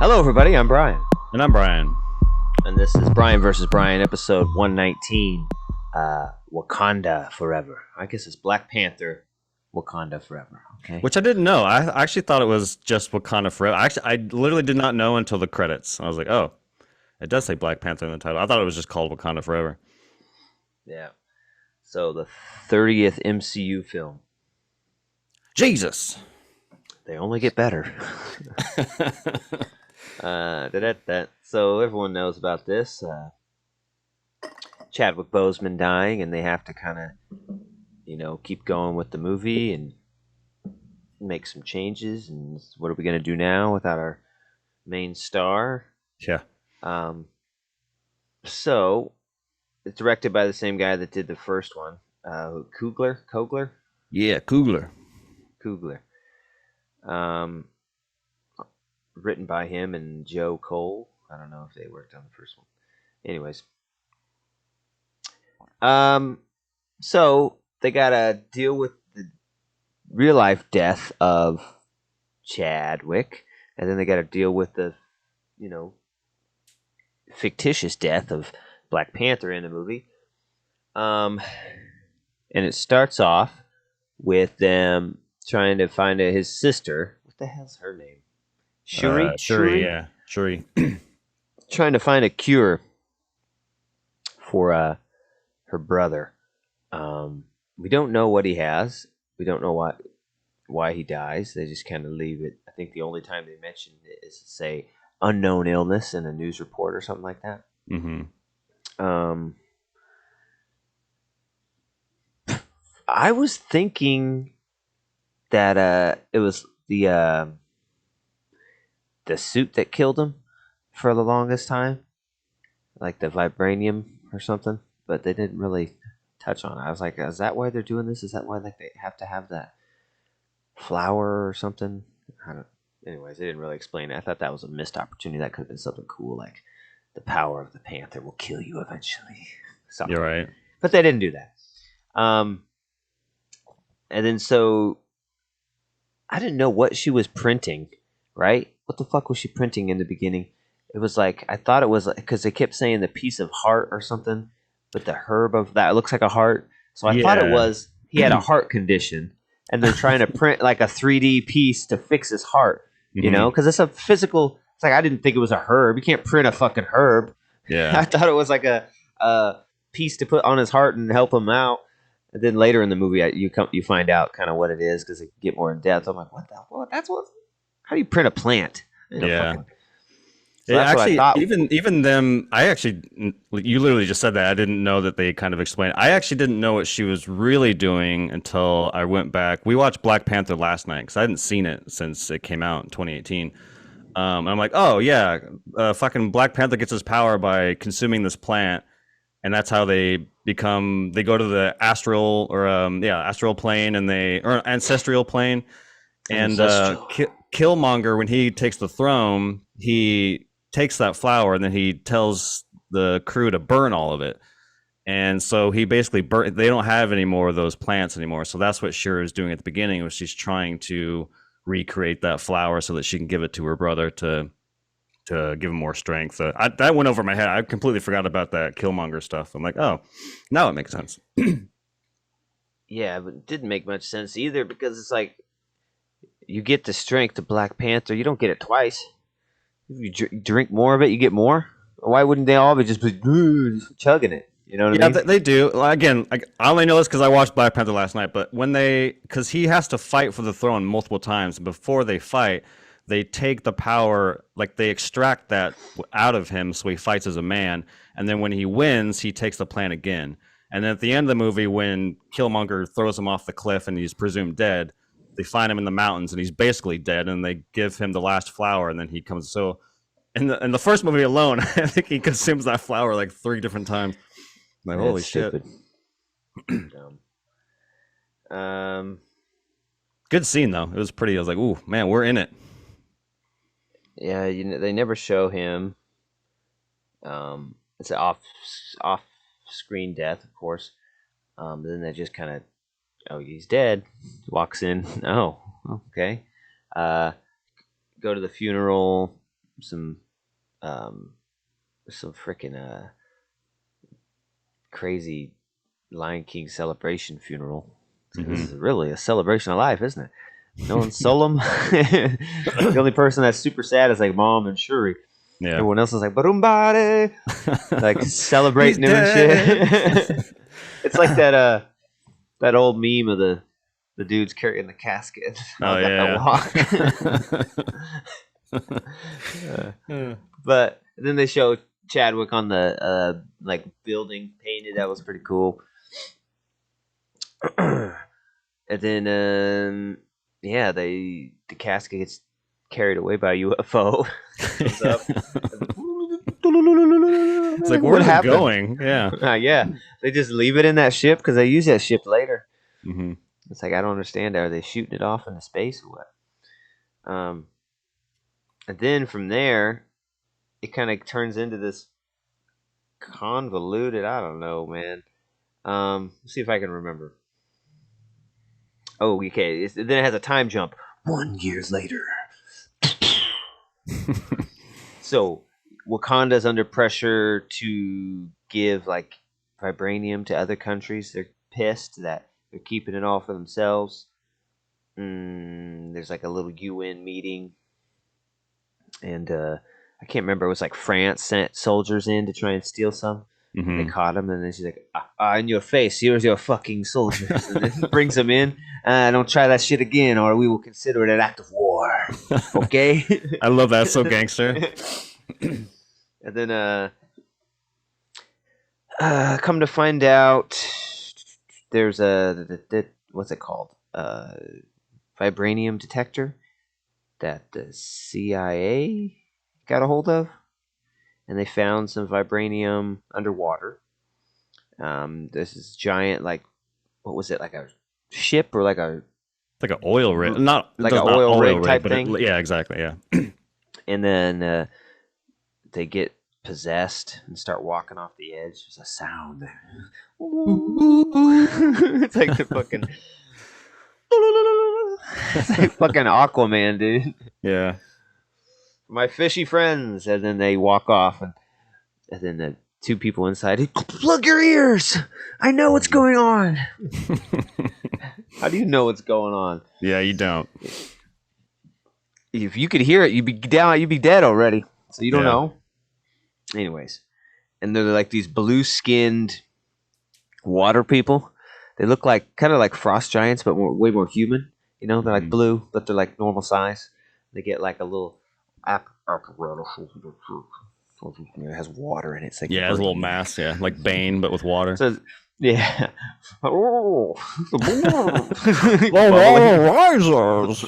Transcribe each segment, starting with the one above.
Hello, everybody. I'm Brian, And I'm Brian. and this is Brian versus Brian, episode 119. Wakanda Forever. I guess it's Black Panther, Wakanda Forever. Okay. Which I didn't know. I actually thought it was just Wakanda Forever. I literally did not know until the credits. I was like, oh, it does say Black Panther in the title. I thought it was just called Wakanda Forever. Yeah. So the 30th MCU film. Jesus. They only get better. So everyone knows about this. Chadwick Boseman dying, and they have to kind of, keep going with the movie and make some changes. And what are we going to do now without our main star? Yeah. So it's directed by the same guy that did the first one, Coogler. Yeah, Coogler. Written by him and Joe Cole. I don't know if they worked on the first one. Anyways, so they gotta deal with the real life death of Chadwick, and then they gotta deal with the, fictitious death of Black Panther in the movie. And it starts off with them trying to find his sister. What the hell's her name? Shuri, yeah. Shuri. Trying to find a cure for her brother. We don't know what he has. We don't know why he dies. They just kind of leave it. I think the only time they mention it is to say unknown illness in a news report or something like that. Mm-hmm. I was thinking that it was the suit that killed him for the longest time, like the vibranium or something. But they didn't really touch on it. I was like, is that why they're doing this? Is that why they have to have that flower or something? Anyways, they didn't really explain it. I thought that was a missed opportunity. That could have been something cool, like the power of the panther will kill you eventually. Something. You're right. But they didn't do that. And then so I didn't know what she was printing, right? What the fuck was she printing in the beginning? It was like, I thought it was because they kept saying the piece of heart or something, but the herb of that, it looks like a heart. So I thought it was he had a heart condition, and they're trying to print like a 3D piece to fix his heart, because it's a physical. It's like I didn't think it was a herb. You can't print a fucking herb. Yeah. I thought it was like a piece to put on his heart and help him out. And then later in the movie, you find out kind of what it is because they get more in depth. I'm like, what the? What? That's what? How do you print a plant? Yeah. So that's actually, what I thought. even them, you literally just said that. I didn't know that they kind of explained. I actually didn't know what she was really doing until I went back. We watched Black Panther last night because I hadn't seen it since it came out in 2018. And I'm like, oh yeah, fucking Black Panther gets his power by consuming this plant, and that's how they go to the astral astral plane or ancestral plane. And Killmonger, when he takes the throne, he takes that flower and then he tells the crew to burn all of it. And so he basically they don't have any more of those plants anymore. So that's what Shuri is doing at the beginning, was she's trying to recreate that flower so that she can give it to her brother to give him more strength. That went over my head. I completely forgot about that Killmonger stuff. I'm like, oh, now it makes sense. Yeah, but it didn't make much sense either because it's like you get the strength of Black Panther. You don't get it twice. If you drink more of it, you get more. Why wouldn't they all be just chugging it? You know what I mean? Yeah, they do. Again, I only know this because I watched Black Panther last night. But because he has to fight for the throne multiple times, and before they fight, they take the power, like they extract that out of him, so he fights as a man. And then when he wins, he takes the plant again. And then at the end of the movie, when Killmonger throws him off the cliff and he's presumed dead, they find him in the mountains and he's basically dead, and they give him the last flower, and then he comes. So in the first movie alone, I think he consumes that flower like 3 different times. Like, holy shit. Good scene though. It was pretty. I was like, ooh, man, we're in it. Yeah, they never show him. It's an off screen death, of course. Then they just kind of, oh, he's dead. Walks in. Oh, okay. Go to the funeral. some um some freaking crazy Lion King celebration funeral. This Hmm. is really a celebration of life, isn't it? No one's solemn. The only person that's super sad is like Mom and Shuri. Yeah. Everyone else is like Barumbade, like He's celebrating him and dead. shit. It's like that old meme of the dudes carrying the casket. Oh I got that yeah. walk. Yeah. But then they show Chadwick on the like building painted. That was pretty cool. And then yeah, the casket gets carried away by a UFO. Comes up. It's like, What where's it happened? going? Yeah. Yeah, they just leave it in that ship because they use that ship later. Hmm. It's like I don't understand. Are they shooting it off into space or what? And then from there, it kind of turns into this convoluted. I don't know, man. Let's see if I can remember. Oh, okay. Then it has a time jump. 1 years later. So Wakanda's under pressure to give like vibranium to other countries. They're pissed that they're keeping it all for themselves. There's like a little UN meeting, and I can't remember. It was like France sent soldiers in to try and steal some. And they Hmm. caught him, and then she's like, in your face, here's your fucking soldiers. And then brings them in. Don't try that shit again, or we will consider it an act of war. Okay? I love that. So gangster. And then, come to find out, there's what's it called? Vibranium detector that the CIA got a hold of, and they found some vibranium underwater. This is giant, like what was it, like a ship or like a Like an oil rig, not like an does not oil oil rig rig, type but thing, yeah, exactly, yeah. and then they get possessed and start walking off the edge. There's a sound. It's like the fucking. It's like fucking Aquaman, dude. Yeah. My fishy friends, and then they walk off, and then the two people inside. Plug your ears. I know what's going on. How do you know what's going on? Yeah, you don't. If you could hear it, you'd be down. You'd be dead already. So you don't Yeah. know. Anyways, and they're like these blue-skinned water people. They look like kind of like frost giants, but way more human. You know, they're like Mhm. blue, but they're like normal size. They get like a little apparatus. It has water in it. It's like Yeah, it's a little mass, yeah. Like Bane, but with water. So yeah. Oh, risers.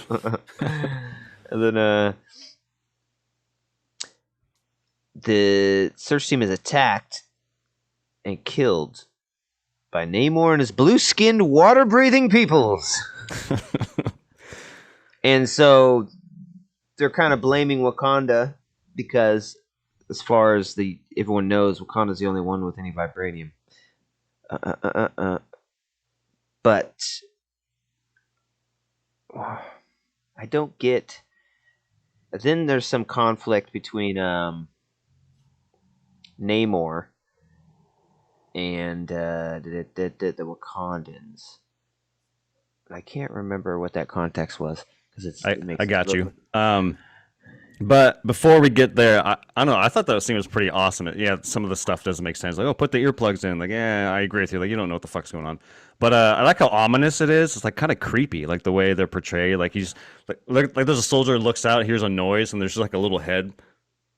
and then the search team is attacked and killed by Namor and his blue-skinned, water-breathing peoples. And so they're kind of blaming Wakanda because, as far as everyone knows, Wakanda's the only one with any vibranium. But I don't get. Then there's some conflict between Namor and the Wakandans. I can't remember what that context was because it makes I it got look. you. But before we get there, I don't know. I thought that scene was pretty awesome. Yeah, some of the stuff doesn't make sense. Like, oh, put the earplugs in. Like, yeah, I agree with you. Like, you don't know what the fuck's going on. But I like how ominous it is. It's like kind of creepy, like the way they're portrayed. Like he's like there's a soldier who looks out, hears a noise, and there's just like a little head,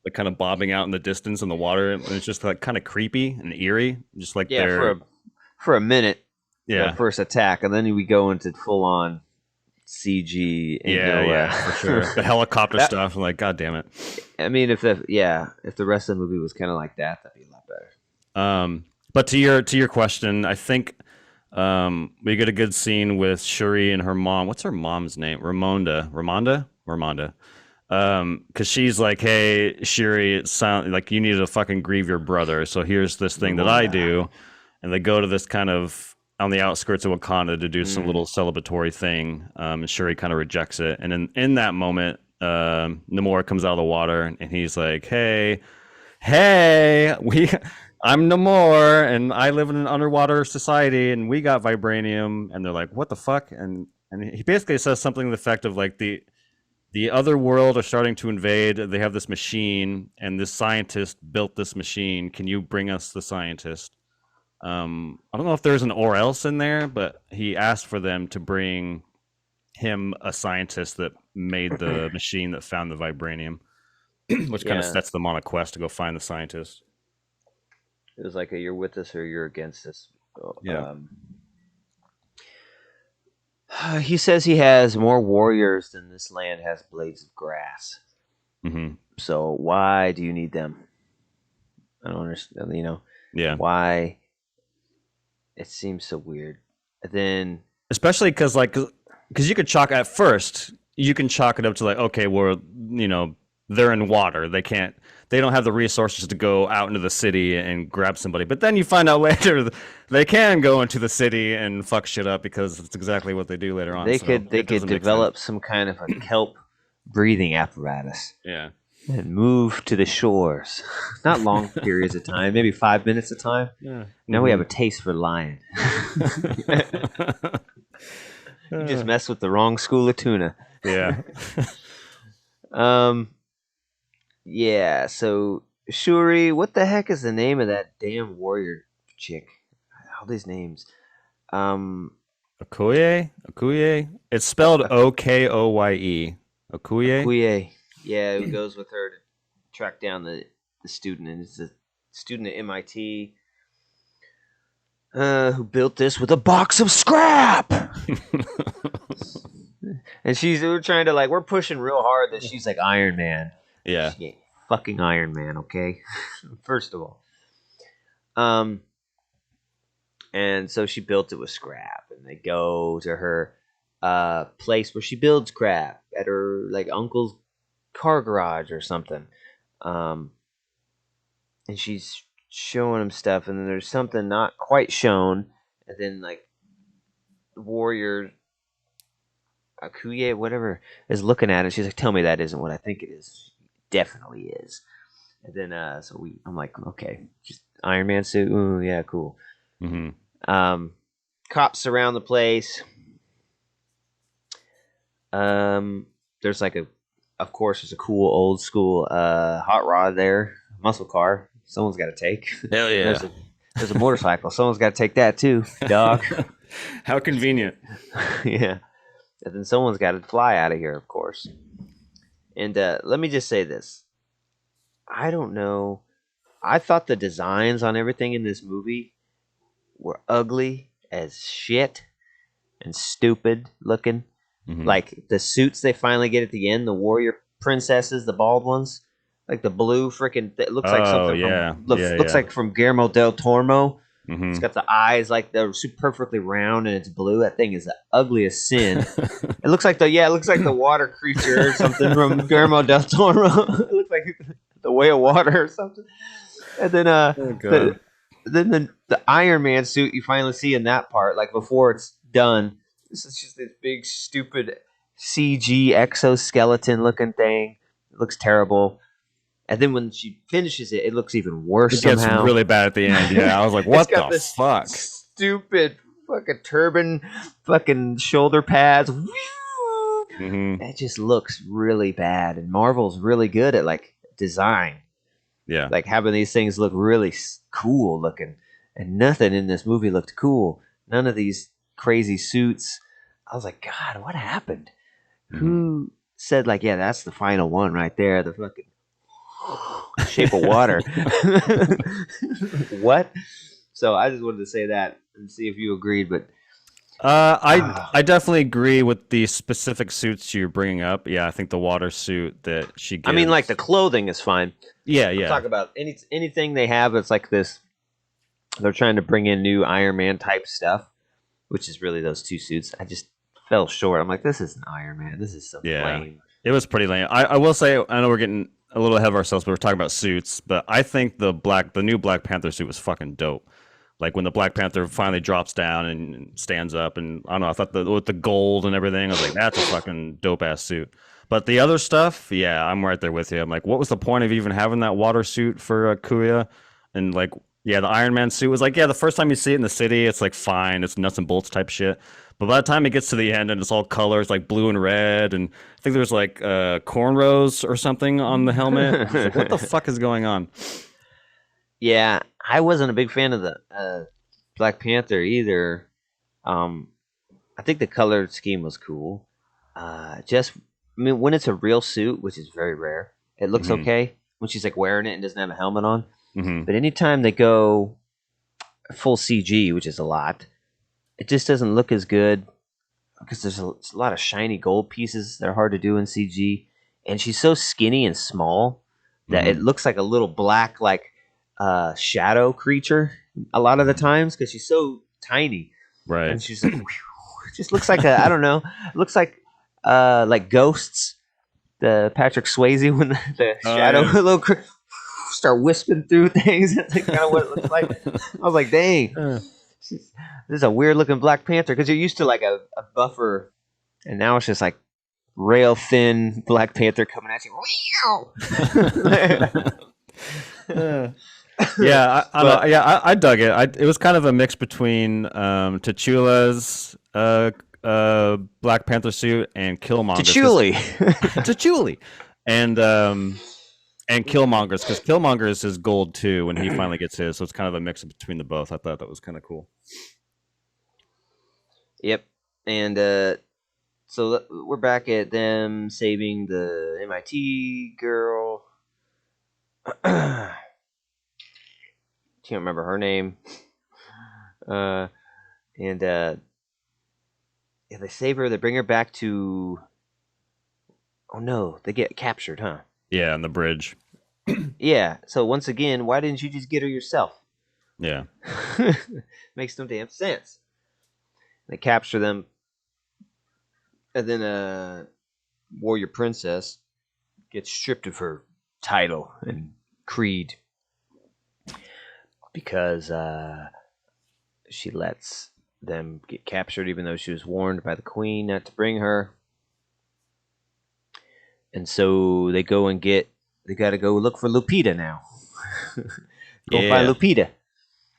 like kind of bobbing out in the distance in the water, and it's just like kind of creepy and eerie, just like Yeah, they're for a minute, that yeah. first attack, and then we go into full on CG. Yeah, for sure. The helicopter That- stuff, I'm like, god damn it. I mean, if the rest of the movie was kind of like that, that'd be a lot better. But to your question, I think we get a good scene with Shuri and her mom. What's her mom's name? Ramonda. Because she's like, hey, Shuri, it sound like you need to fucking grieve your brother. So here's this thing that I do, and they go to this kind of on the outskirts of Wakanda to do some little celebratory thing. And Shuri kind of rejects it, and in that moment, Namor comes out of the water and he's like, hey, I'm Namor and I live in an underwater society and we got vibranium. And they're like, what the fuck? And he basically says something to the effect of like the other world are starting to invade. They have this machine, and this scientist built this machine. Can you bring us the scientist? I don't know if there's an or else in there, but he asked for them to bring him a scientist that made the machine that found the vibranium, which kind of Yeah, sets them on a quest to go find the scientist. it was like a you're with us or you're against us. Yeah. He says he has more warriors than this land has blades of grass. Hmm. So why do you need them? I don't understand. Yeah. Why? It seems so weird. And then Especially because you could chalk at first you can chalk it up to like, okay, well, they're in water, they don't have the resources to go out into the city and grab somebody. But then you find out later they can go into the city and fuck shit up because it's exactly what they do later on. they So could they it could doesn't make sense. develop some kind of a kelp breathing apparatus Yeah. and move to the shores. Not long periods of time, maybe 5 minutes of time. Yeah. Now we have a taste for lion. You just mess with the wrong school of tuna. Yeah. Um, yeah. So Shuri, what the heck is the name of that damn warrior chick? All these names. Um, Okuye. It's spelled Okoye. Okuye. Akuye. Yeah, who goes with her to track down the student, and it's a student at MIT who built this with a box of scrap. And we're trying to we're pushing real hard that she's like Iron Man. Yeah. She ain't fucking Iron Man, okay? First of all. Um, and so she built it with scrap, and they go to her place where she builds crap at her uncle's car garage or something. Um, and she's showing him stuff, and then there's something not quite shown, and then the warrior Akuye, whatever, is looking at it. She's like, "Tell me that isn't what I think it is." Definitely is. And then I'm like, okay, just Iron Man suit. Ooh, yeah, cool. Hmm. Cops surround the place. There's of course, there's a cool old school hot rod there, muscle car. Someone's got to take. Hell yeah. There's a motorcycle. Someone's got to take that too, dog. How convenient. Yeah. And then someone's got to fly out of here, of course. And let me just say this. I don't know. I thought the designs on everything in this movie were ugly as shit and stupid looking. Mhm. Like the suits they finally get at the end, the warrior princesses, the bald ones, like the blue freaking. It looks like Oh, something yeah. from looks, Yeah, looks yeah. like from Guillermo del Toro. Mhm. It's got the eyes like they're perfectly round and it's blue. That thing is the ugliest sin. It looks like the water creature or something from Guillermo del Toro. It looks like the Way of Water or something. And then Oh, God. the Iron Man suit you finally see in that part, like before it's done. This is just this big stupid CG exoskeleton looking thing. It looks terrible. And then when she finishes it, it looks even worse It gets somehow. really bad at the end. Yeah, I was like, It's what got the this fuck? stupid fucking turban, fucking shoulder pads. Hmm. It just looks really bad. And Marvel's really good at design, Yeah. like having these things look really cool looking. And nothing in this movie looked cool. None of these crazy suits. I was like, God, what happened? Mhm. Who said yeah, that's the final one right there, the fucking Shape of Water. What? So I just wanted to say that and see if you agreed, but I definitely agree with the specific suits you're bringing up. Yeah, I think the water suit that she gives. I mean, the clothing is fine. Yeah, I'm yeah. talking about anything they have that's like this. They're trying to bring in new Iron Man type stuff, which is really those two suits. I just fell short. I'm like, this isn't Iron Man. This is so Yeah. lame. It was pretty lame. I will say, I know we're getting a little ahead of ourselves, but we're talking about suits. But I think the new Black Panther suit was fucking dope. Like when the Black Panther finally drops down and stands up, and I don't know, I thought with the gold and everything, I was like, that's a fucking dope ass suit. But the other stuff, yeah, I'm right there with you. I'm like, what was the point of even having that water suit for Kuya? And like, yeah, the Iron Man suit was like, yeah, the first time you see it in the city, it's like fine, it's nuts and bolts type shit. But by the time it gets to the end and it's all colors like blue and red, and I think there's like cornrows or something on the helmet. I was like, what the fuck is going on? Yeah, I wasn't a big fan of the Black Panther either. Um, I think the color scheme was cool. Just, I mean, when it's a real suit, which is very rare, it looks Hmm. okay. When she's like wearing it and doesn't have a helmet on, Hmm. but anytime they go full CG, which is a lot, it just doesn't look as good because it's a lot of shiny gold pieces that are hard to do in CG, and she's so skinny and small that it Hmm. looks like a little black like shadow creature a lot of the times because she's so tiny Right. and she's like, it just looks like a I don't know, it looks like ghosts. The Patrick Swayze when the Oh shadow yeah. little start wisping through things. That's like kind of what it looks like. I was like, dang, this is a weird looking Black Panther because you're used to like a buffer, and now it's just like rail thin Black Panther coming at you. Yeah, I don't know. But Yeah, I dug it. It was kind of a mix between T'Chulla's Black Panther suit and Killmonger's because Tachuli. T'Chulli and Killmonger's because Killmonger's is gold too when he finally gets his. So it's kind of a mix between the both. I thought that was kind of cool. Yep, and so we're back at them saving the MIT girl. Can't remember her name. Uh, and yeah, they save her. They bring her back to. Oh no, they get captured, huh? Yeah, on the bridge. Yeah. So once again, why didn't you just get her yourself? Yeah. Makes no damn sense. They capture them, and then warrior princess gets stripped of her title and creed because she lets them get captured, even though she was warned by the queen not to bring her. And so they go and get. They got to go look for Lupita now. Go find Yeah. Lupita.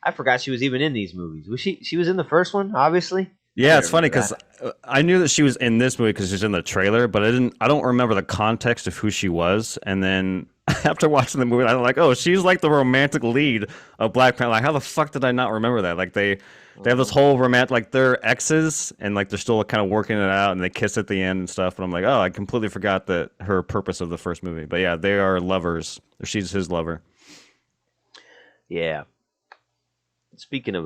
I forgot she was even in these movies. Was she? She was in the first one, obviously. I Yeah, didn't it's funny remember because that. I knew that she was in this movie because she's in the trailer, but I didn't. I don't remember the context of who she was. And then after watching the movie, I'm like, oh, she's like the romantic lead of Black Panther. Like, how the fuck did I not remember that? Like they have this Uh-huh. whole romantic, like they're exes, and like they're still kind of working it out, and they kiss at the end and stuff. And I'm like, oh, I completely forgot that her purpose of the first movie. But yeah, they are lovers. She's his lover. Yeah. Speaking of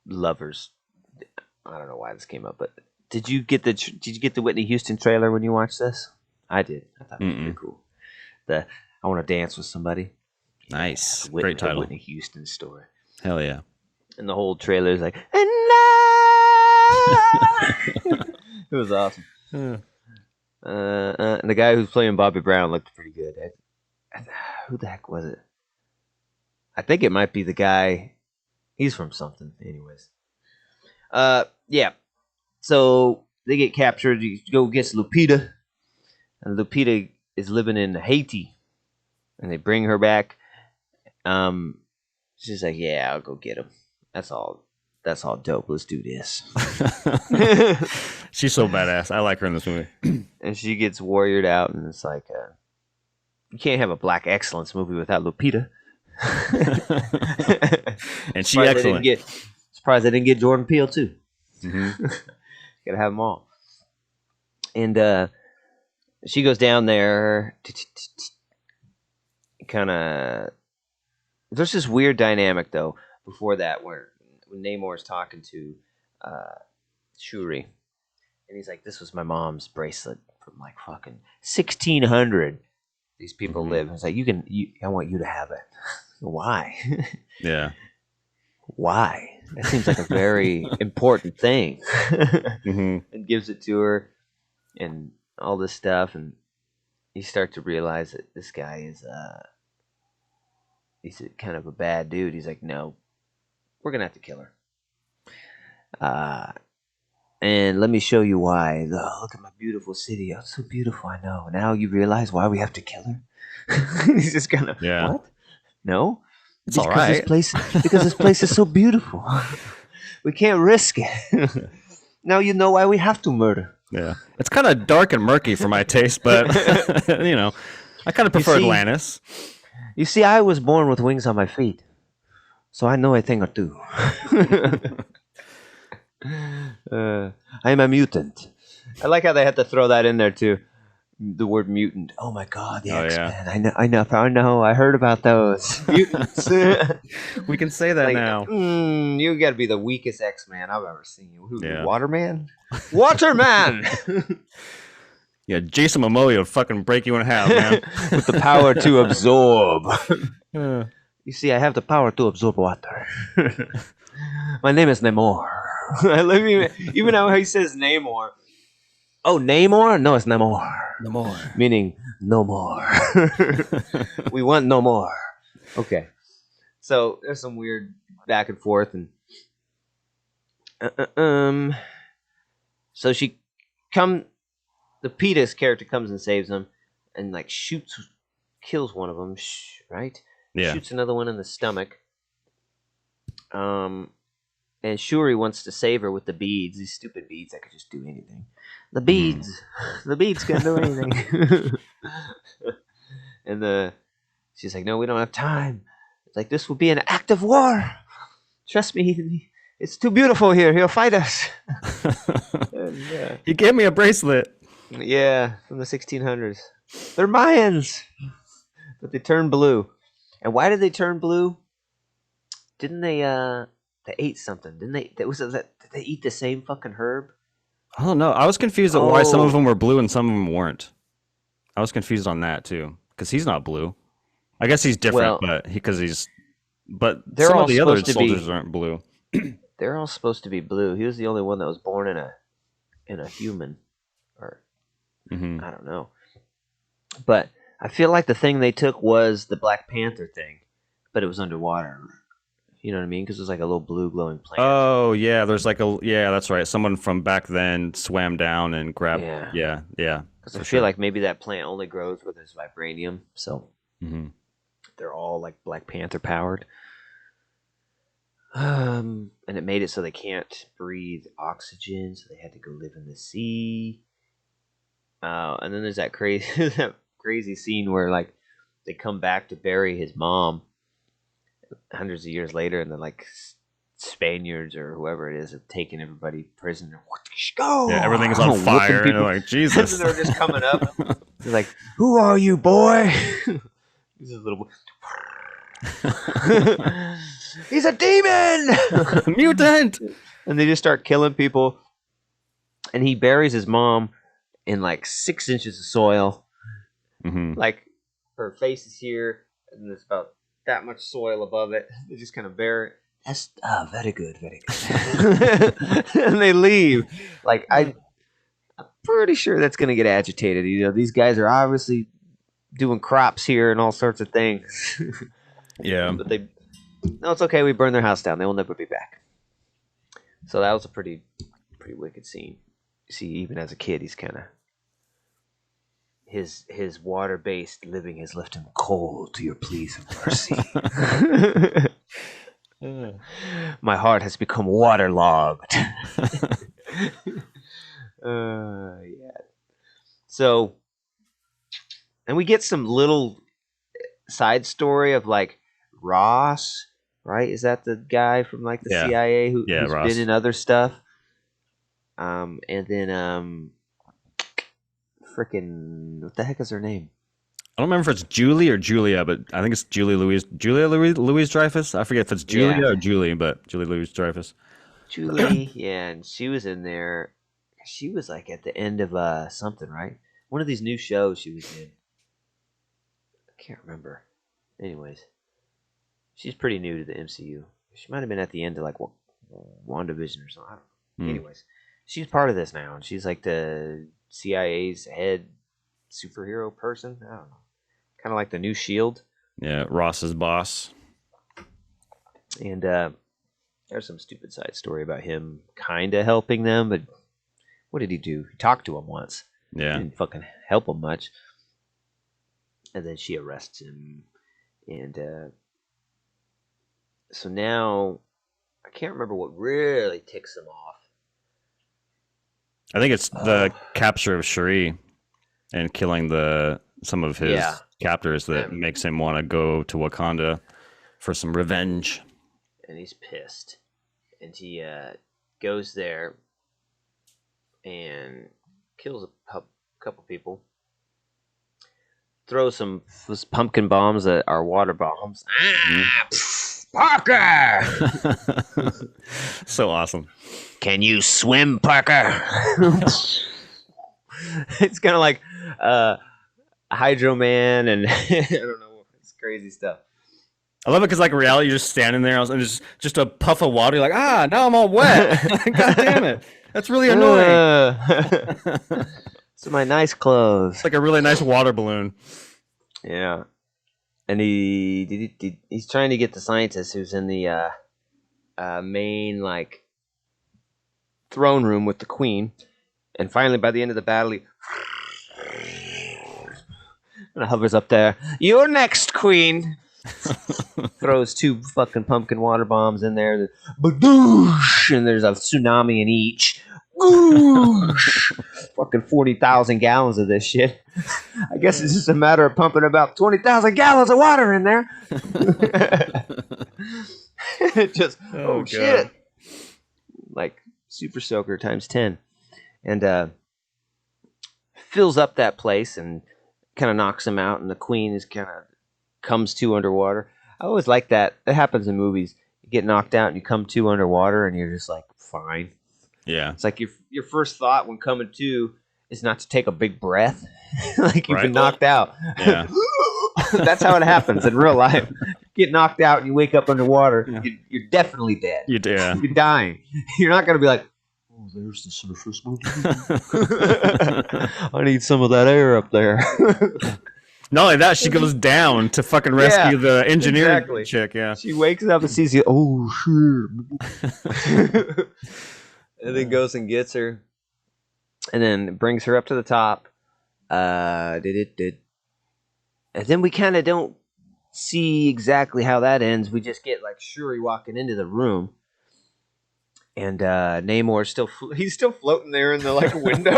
lovers, I don't know why this came up, but did you get the Whitney Houston trailer when you watched this? I did. I thought it was pretty Mm-mm. cool. The I want to dance with somebody. Yeah, Nice, the great The title. Whitney Houston story, Hell yeah. and the whole trailer is like, and I. It was awesome. And the guy who's playing Bobby Brown looked pretty good. Who the heck was it? I think it might be the guy. He's from something, anyways. Yeah. So they get captured. You go get Lupita, and Lupita is living in Haiti, and they bring her back. Um, she's like, "Yeah, I'll go get him. That's all. That's all dope. Let's do this." She's so badass. I like her in this movie. And she gets warriored out, and it's like, you can't have a black excellence movie without Lupita. And she Surprised they didn't excellent. get. Surprised they didn't get Jordan Peele too. Hmm. Gotta have them all. And she goes down there. Kind of. There's this weird dynamic though. Before that, where when Namor's talking to uh, Shuri, and he's like, "This was my mom's bracelet from like fucking 1600. These people Hmm. live." And it's like, I want you to have it. Why? Yeah. Why? That seems like a very important thing. Hmm. And gives it to her and all this stuff, and you start to realize that this guy is he's kind of a bad dude. He's like, no, we're gonna have to kill her. Uh, And let me show you why. Look at my beautiful city. Oh, it's so beautiful. I know. Now you realize why we have to kill her. He's just kind of Yeah. what? No, It's all right. because this place is so beautiful. We can't risk it. Now you know why we have to murder. Yeah. It's kind of dark and murky for my taste, but you know, I kind of prefer Atlantis. You see, I was born with wings on my feet, so I know a thing or two. I am a mutant. I like how they had to throw that in there too. The word mutant. Oh my god, the X-Men. Yeah. I know. I heard about those mutants. We can say that now. You got to be the weakest X-Man I've ever seen. Who? Yeah. Waterman. Waterman. Yeah, Jason Momoa would fucking break you in half, man. With the power to absorb. You see, I have the power to absorb water. My name is Namor. Even how he says Namor. Oh, Namor? No, it's Namor. Namor. Meaning no more. We want no more. Okay. So there's some weird back and forth, and so the Petus character comes and saves him, and like kills one of them, right? Yeah. Shoots another one in the stomach. And Shuri wants to save her with the beads. These stupid beads that could just do anything. The beads. The beads can do anything. And she's like, no, we don't have time. It's like, this will be an act of war. Trust me, it's too beautiful here. He'll fight us. He gave me a bracelet. Yeah, from the 1600s. They're Mayans. But they turn blue. And why did they turn blue? Didn't they ate something, didn't they? Did they eat the same fucking herb? I don't know. I was confused at why some of them were blue and some of them weren't. I was confused on that too, because he's not blue. I guess he's different, but some of the other soldiers aren't blue. They're all supposed to be blue. He was the only one that was born in a human, or I don't know. But I feel like the thing they took was the Black Panther thing, but it was underwater. You know what I mean? Because it was like a little blue glowing plant. Oh yeah, there's like that's right. Someone from back then swam down and grabbed. Yeah. Because I feel like maybe that plant only grows where there's vibranium, so they're all like Black Panther powered. And it made it so they can't breathe oxygen, so they had to go live in the sea. And then there's that crazy scene where like they come back to bury his mom hundreds of years later, and then like Spaniards or whoever it is have taken everybody prisoner. Go! Yeah, everything's on fire. And they're like, Jesus. And they're just coming up. They're like, who are you, boy? He's a little He's a demon! Mutant! And they just start killing people. And he buries his mom in like 6 inches of soil. Like her face is here, and there's about that much soil above it. They just kind of bury it. That's very good, very good. And they leave. Like I'm pretty sure that's gonna get agitated. You know, these guys are obviously doing crops here and all sorts of things. Yeah. But no, it's okay. We burn their house down. They will never be back. So that was a pretty wicked scene. You see, even as a kid, he's kind of his water-based living has left him cold to your pleas of mercy. My heart has become waterlogged. Yeah. So, and we get some little side story of like Ross, right? Is that the guy from like the CIA who's been in other stuff? And then freaking what the heck is her name? I don't remember if it's Julie or Julia, but I think it's Julia Louise Dreyfus. I forget if it's Julia or Julie, but Julia Louise Dreyfus. Julie, yeah, and she was in there. She was like at the end of something, right? One of these new shows she was in. I can't remember. Anyways, she's pretty new to the MCU. She might have been at the end of like WandaVision or something. I don't know. Anyways, she's part of this now, and she's like the CIA's head superhero person. I don't know. Kind of like the new Shield. Yeah, Ross's boss. And there's some stupid side story about him kind of helping them, but what did he do? He talked to him once. Yeah. Didn't fucking help him much. And then she arrests him. And so now, I can't remember what really ticks him off. I think it's the capture of Shuri and killing some of his captors that makes him want to go to Wakanda for some revenge. And he's pissed. And he goes there and kills a couple people. Throws some pumpkin bombs that are water bombs. Parker! So awesome. Can you swim, Parker? It's kind of like Hydro Man and I don't know, it's crazy stuff. I love it because, like, in reality, you're just standing there and just a puff of water. You're like, now I'm all wet. God damn it. That's really annoying. So my nice clothes. It's like a really nice water balloon. Yeah. And he's trying to get the scientist who's in the main, like, throne room with the queen. And finally, by the end of the battle, he hovers up there. You're next, queen. Throws 2 fucking pumpkin water bombs in there. Badoosh! And there's a tsunami in each. Fucking 40,000 gallons of this shit. I guess it's just a matter of pumping about 20,000 gallons of water in there. Just, oh shit. Like Super Soaker times 10. And fills up that place and kind of knocks him out. And the queen is kind of comes to underwater. I always like that. It happens in movies. You get knocked out and you come to underwater and you're just like, fine. Yeah. It's like your first thought when coming to is not to take a big breath. Like you've been knocked out. Yeah. That's how it happens in real life. You get knocked out and you wake up underwater. Yeah. You're definitely dead. You're dying. You're not going to be like, oh, there's the surface. I need some of that air up there. Not only that, she goes down to fucking rescue the engineer chick. Yeah. She wakes up and sees you. Oh, sure. And then goes and gets her. And then brings her up to the top. And then we kind of don't see exactly how that ends. We just get like Shuri walking into the room. And Namor's still floating there in the like window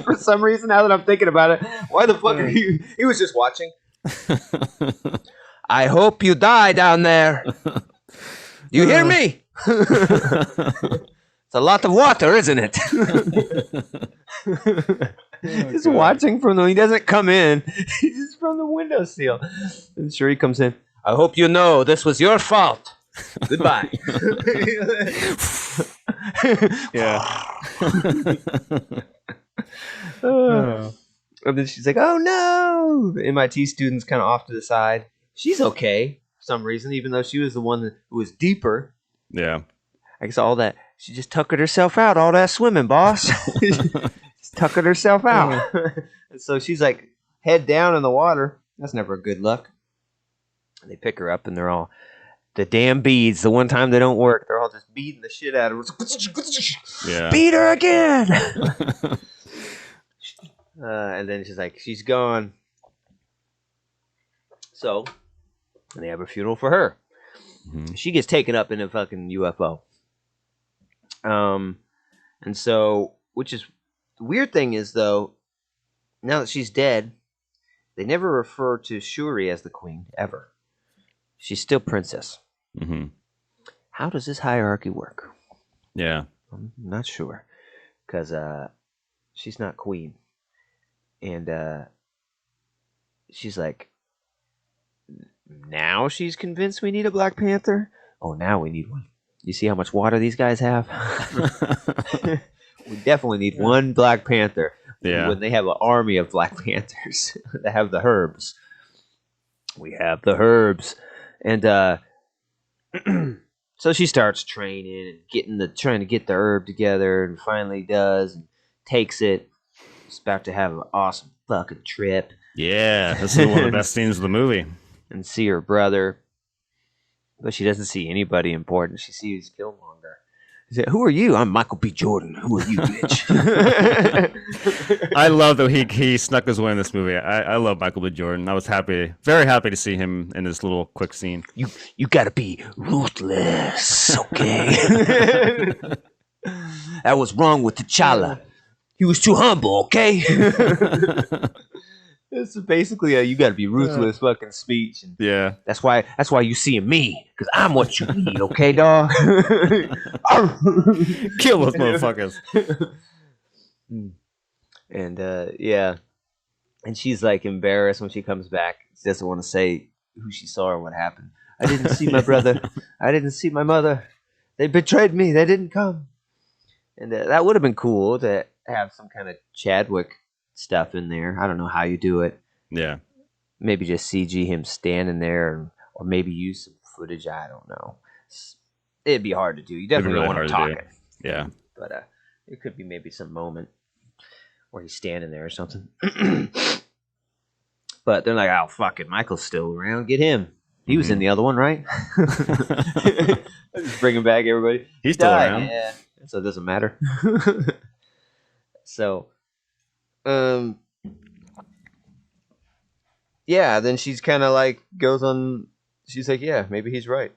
for some reason. Now that I'm thinking about it, why the fuck are you? He was just watching. I hope you die down there. You hear me? It's a lot of water, isn't it? He's watching from he doesn't come in. He's just from the windowsill. And Shuri comes in. I hope you know this was your fault. Goodbye. Yeah. And then she's like, oh no. The MIT student's kind of off to the side. She's okay for some reason, even though she was the one who was deeper. Yeah. I guess all that, she just tuckered herself out, all that swimming, boss. Just tuckered herself out. And so she's like head down in the water. That's never a good look. And they pick her up and they're all, the damn beads, the one time they don't work, they're all just beating the shit out of her. Yeah. Beat her again! And then she's like, she's gone. So, and they have a funeral for her. Mm-hmm. She gets taken up in a fucking UFO. And so, which is, the weird thing is though, now that she's dead, they never refer to Shuri as the queen, ever. She's still princess. Mm-hmm. How does this hierarchy work? Yeah. I'm not sure. Because she's not queen. And she's like, now she's convinced we need a Black Panther? Oh, now we need one. You see how much water these guys have? We definitely need one Black Panther. Yeah. When they have an army of Black Panthers that have the herbs. We have the herbs. And so she starts training and trying to get the herb together, and finally does and takes it. She's about to have an awesome fucking trip. Yeah, this is one of the best scenes of the movie. And see her brother. But she doesn't see anybody important. She sees Killmonger. He said, "Who are you?" "I'm Michael B. Jordan." "Who are you, bitch?" I love that he snuck his way in this movie. I love Michael B. Jordan. I was happy, very happy to see him in this little quick scene. You gotta be ruthless, okay? That was wrong with T'Challa. He was too humble, okay? It's basically a you gotta be ruthless fucking speech, and Yeah. that's why you see me, because I'm what you need, okay, dog? Kill those motherfuckers. And yeah, and she's like embarrassed when she comes back. She doesn't want to say who she saw or what happened. "I didn't see my brother. I didn't see my mother. They betrayed me. They didn't come." And that would have been cool to have some kind of Chadwick stuff in there. I don't know how you do it. Yeah. Maybe just CG him standing there, or maybe use some footage. I don't know. It'd be hard to do. You definitely really don't want hard him to talking. Yeah. But it could be maybe some moment where he's standing there or something. But they're like, "Oh, fuck it. Michael's still around. Get him. He was in the other one, right?" Just bringing back everybody. He's still around. Yeah. So it doesn't matter. So, yeah, then she's kind of like goes on. She's like, "Yeah, maybe he's right.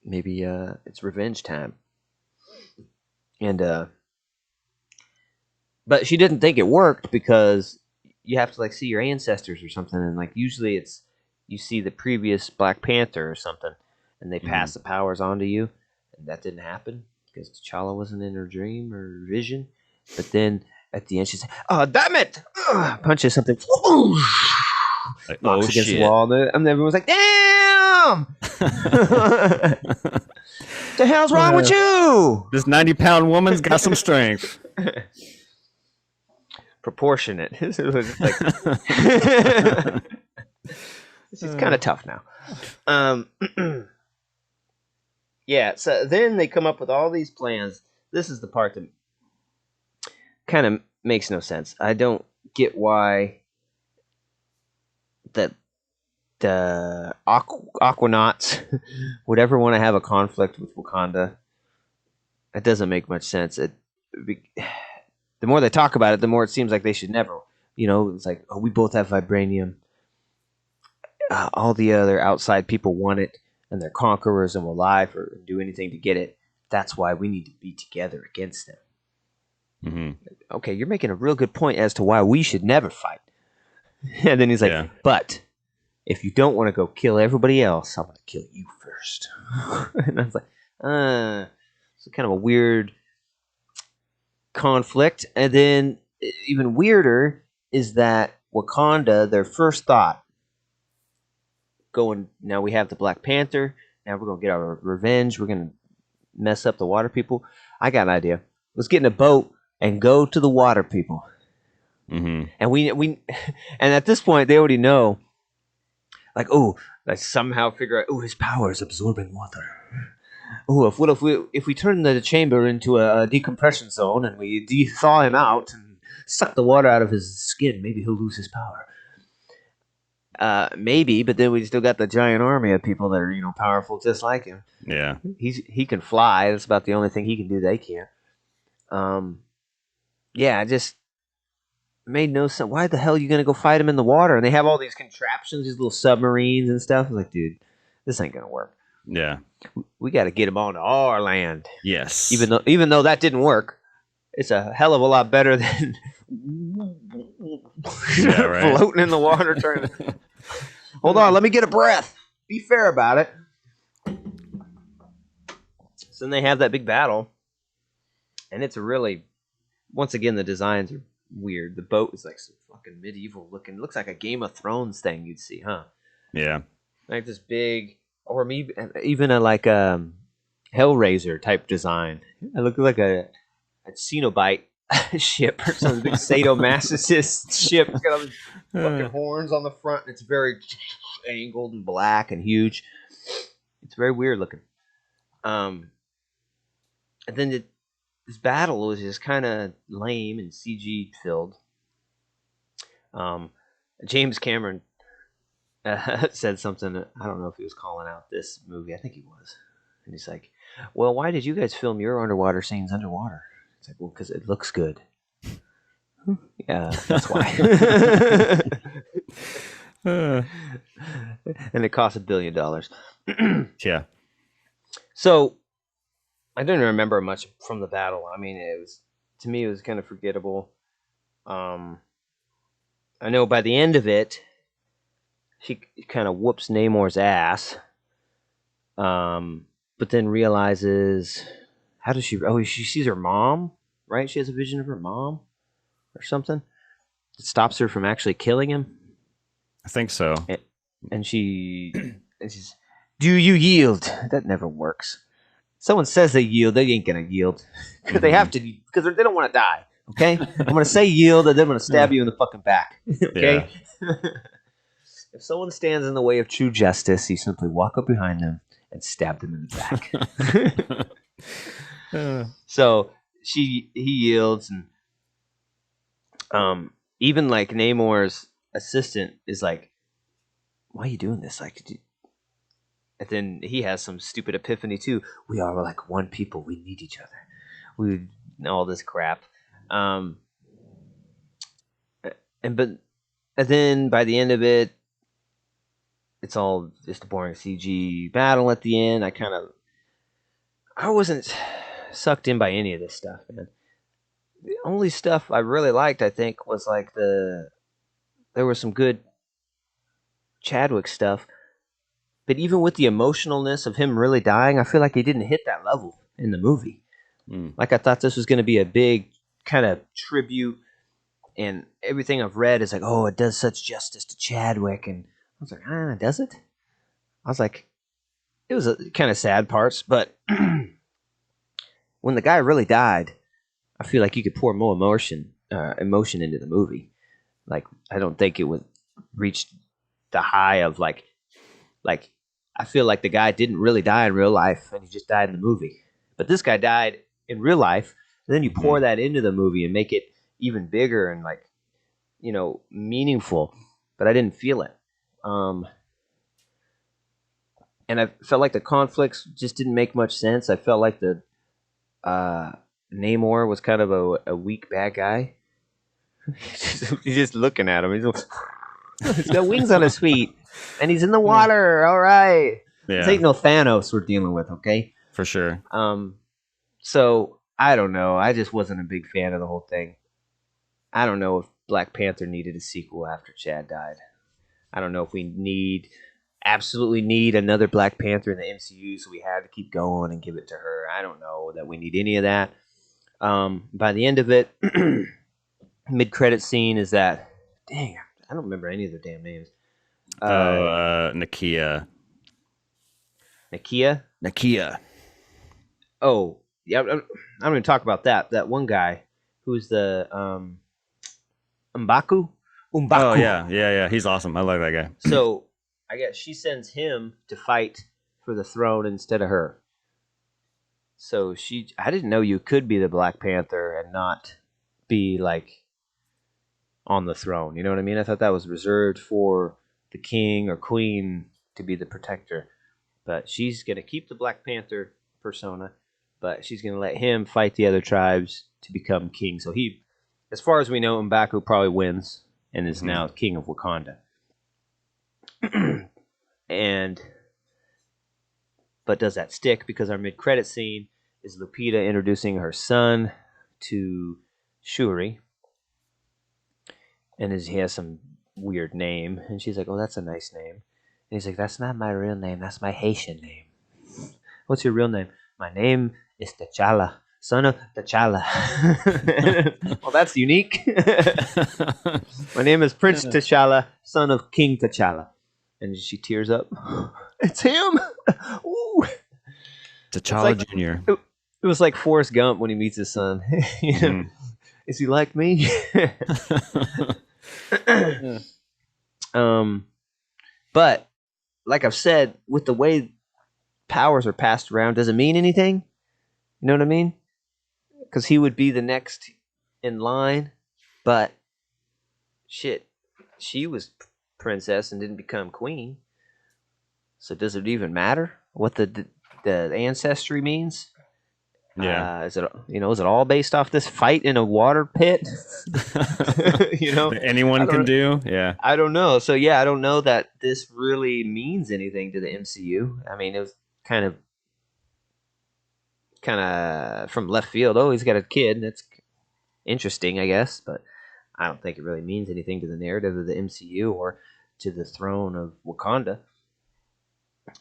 Maybe it's revenge time." And but she didn't think it worked, because you have to like see your ancestors or something, and like usually it's you see the previous Black Panther or something, and they pass the powers on to you, and that didn't happen because T'Challa wasn't in her dream or vision. But then at the end, she's like, "Oh, damn it!" Punches something. Like, Knocks oh against the shit. wall, and everyone's like, "Damn! The hell's wrong with you?" This 90-pound woman's got some strength. Proportionate. It was like, it's kind of tough now. Yeah. So then they come up with all these plans. This is the part that kind of makes no sense. I don't get why that the Aquanauts would ever want to have a conflict with Wakanda. It doesn't make much sense. The more they talk about it, the more it seems like they should never. It's like, "Oh, we both have vibranium. All the other outside people want it, and they're conquerors and will lie or do anything to get it. That's why we need to be together against them." Okay, you're making a real good point as to why we should never fight. And then he's like, "But if you don't want to go kill everybody else, I'm going to kill you first." And I was like, it's kind of a weird conflict. And then even weirder is that Wakanda, their first thought, now we have the Black Panther, now we're going to get our revenge, we're going to mess up the water people. I got an idea. Let's get in a boat and go to the water people. And we and at this point they already know, like, oh, like somehow figure out, oh, his power is absorbing water. Oh, if we turn the chamber into a decompression zone and we thaw him out and suck the water out of his skin, maybe he'll lose his power. Maybe, but then we still got the giant army of people that are powerful just like him. Yeah, he can fly. That's about the only thing he can do. They can't. Yeah, I just made no sense. Why the hell are you gonna go fight him in the water? And they have all these contraptions, these little submarines and stuff. I'm like, dude, this ain't gonna work. Yeah, we got to get him onto our land. Yes. Even though that didn't work, it's a hell of a lot better than floating in the water trying to. Hold on, let me get a breath. Be fair about it. So then they have that big battle, and it's really, once again, the designs are weird. The boat is like some fucking medieval looking. Looks like a Game of Thrones thing you'd see, huh? Yeah. Like this big, or maybe even a Hellraiser type design. It looked like a Cenobite ship or some big sadomasochist ship. It's got all these fucking horns on the front. And it's very angled and black and huge. It's very weird looking. And then this battle was just kind of lame and CG filled. James Cameron said something. I don't know if he was calling out this movie. I think he was. And he's like, Well, why did you guys film your underwater scenes underwater? It's like, well, because it looks good. Yeah, that's why. Uh, And it cost $1 billion. yeah. So I didn't remember much from the battle. I mean, it was to me it was kind of forgettable. Um, I know by the end of it, she kind of whoops Namor's ass. But then realizes how does she? Oh, she sees her mom. Right? She has a vision of her mom or something. It stops her from actually killing him. I think so. And, and she's, do you yield? That never works. Someone says they yield, they ain't gonna yield because they have Mhm. to because they don't want to die. Okay, I'm gonna say yield, and then I'm gonna stab you in the fucking back. Yeah. Okay. If someone stands in the way of true justice, you simply walk up behind them and stab them in the back. Uh, So he yields, and even like Namor's assistant is like, "Why are you doing this?" Like, and then he has some stupid epiphany too. We are like one people. We need each other. We all this crap. Um, and but and then by the end of it, it's all just a boring CG battle at the end. I wasn't sucked in by any of this stuff, man. The only stuff I really liked, I think, was like there was some good Chadwick stuff, but even with the emotionalness of him really dying, I feel like he didn't hit that level in the movie. mm. Like I thought this was going to be a big kind of tribute, and everything I've read is like, oh, it does such justice to Chadwick, and I was like, does it? I was like, it was a kind of sad parts, but when the guy really died, I feel like you could pour more emotion into the movie. Like I don't think it would reach the high of like I feel like the guy didn't really die in real life and he just died in the movie. But this guy died in real life, and then you pour Mhm. that into the movie and make it even bigger and like meaningful. But I didn't feel it. Um, and I felt like the conflicts just didn't make much sense. I felt like the uh, Namor was kind of a weak bad guy. He's just looking at him. He's got wings on his feet, and he's in the Yeah. water. All right, this Yeah, ain't no Thanos we're dealing with, okay? for sure. Um, so I don't know. I just wasn't a big fan of the whole thing. I don't know if Black Panther needed a sequel after Chad died. I don't know if we absolutely need another Black Panther in the MCU, so we had to keep going and give it to her. I don't know that we need any of that. By the end of it, mid credit scene is that dang, I don't remember any of their damn names. Oh, Uh, Nakia. Nakia. Nakia. Oh, yeah. I'm going to talk about that. That one guy who's the Mbaku. Oh Umbaku. yeah, yeah, yeah. He's awesome. I like that guy. So I guess she sends him to fight for the throne instead of her. So I didn't know you could be the Black Panther and not be like on the throne. You know what I mean? I thought that was reserved for the king or queen to be the protector. But she's gonna keep the Black Panther persona, but she's gonna let him fight the other tribes to become king. So as far as we know, M'Baku probably wins and is Hmm. now king of Wakanda. and but does that stick? Because our mid-credit scene is Lupita introducing her son to Shuri, and he has some weird name, and she's like, "Oh, that's a nice name." And he's like, "That's not my real name. That's my Haitian name." What's your real name? My name is T'Challa, son of T'Challa. Well, that's unique. My name is Prince T'Challa, son of King T'Challa. And she tears up. It's him. Ooh. It's T'Challa like Jr. it was like Forrest Gump when he meets his son. Hmm. Is he like me? Yeah. um, but like I've said, with the way powers are passed around, does it mean anything? You know what I mean? Because he would be the next in line, but shit, she was princess and didn't become queen. So does it even matter what the the ancestry means. Yeah. Is it all based off this fight in a water pit? That I anyone can don't do. Yeah. I don't know. So yeah, I don't know that this really means anything to the MCU. I mean, it was kind of from left field. Oh, he's got a kid. That's interesting, I guess, but I don't think it really means anything to the narrative of the MCU or to the throne of Wakanda.